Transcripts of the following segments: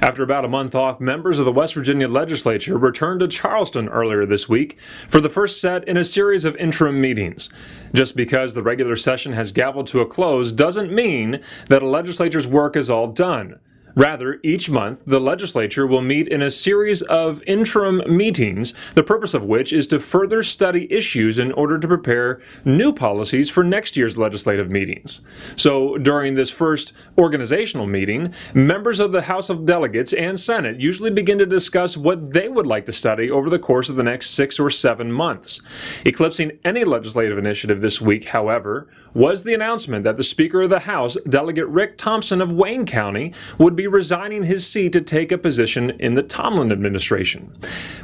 After about a month off, members of the West Virginia legislature returned to Charleston earlier this week for the first set in a series of interim meetings. Just because the regular session has gavelled to a close doesn't mean that a legislature's work is all done. Rather, each month, the legislature will meet in a series of interim meetings, the purpose of which is to further study issues in order to prepare new policies for next year's legislative meetings. So, during this first organizational meeting, members of the House of Delegates and Senate usually begin to discuss what they would like to study over the course of the next 6 or 7 months. Eclipsing any legislative initiative this week, however, was the announcement that the Speaker of the House, Delegate Rick Thompson of Wayne County, would be resigning his seat to take a position in the Tomlin administration.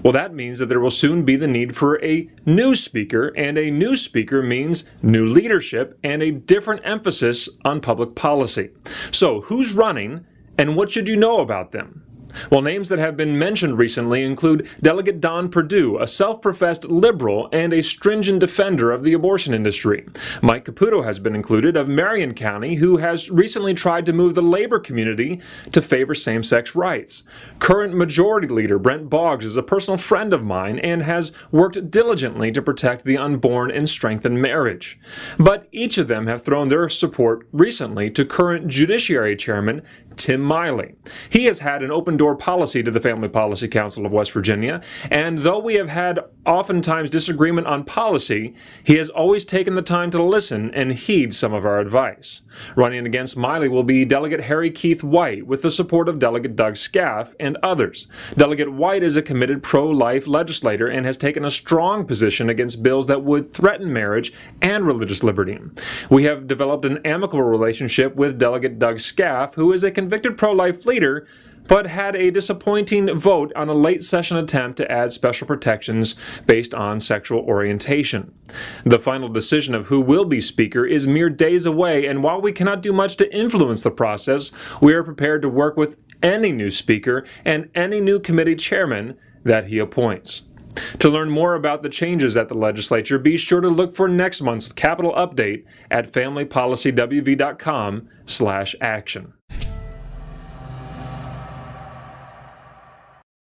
Well, that means that there will soon be the need for a new speaker, and a new speaker means new leadership and a different emphasis on public policy. So, who's running, and what should you know about them? Well, names that have been mentioned recently include Delegate Don Perdue, a self-professed liberal and a stringent defender of the abortion industry. Mike Caputo has been included, of Marion County, who has recently tried to move the labor community to favor same-sex rights. Current Majority Leader Brent Boggs is a personal friend of mine and has worked diligently to protect the unborn and strengthen marriage. But each of them have thrown their support recently to current Judiciary Chairman Tim Miley. He has had an open-door policy to the Family Policy Council of West Virginia, and though we have had oftentimes disagreement on policy, he has always taken the time to listen and heed some of our advice. Running against Miley will be Delegate Harry Keith White, with the support of Delegate Doug Scaff and others. Delegate White is a committed pro-life legislator and has taken a strong position against bills that would threaten marriage and religious liberty. We have developed an amicable relationship with Delegate Doug Scaff, who is a convicted pro-life leader, but had a disappointing vote on a late session attempt to add special protections based on sexual orientation. The final decision of who will be Speaker is mere days away, and while we cannot do much to influence the process, we are prepared to work with any new Speaker and any new committee chairman that he appoints. To learn more about the changes at the legislature, be sure to look for next month's Capitol Update at familypolicywv.com/action.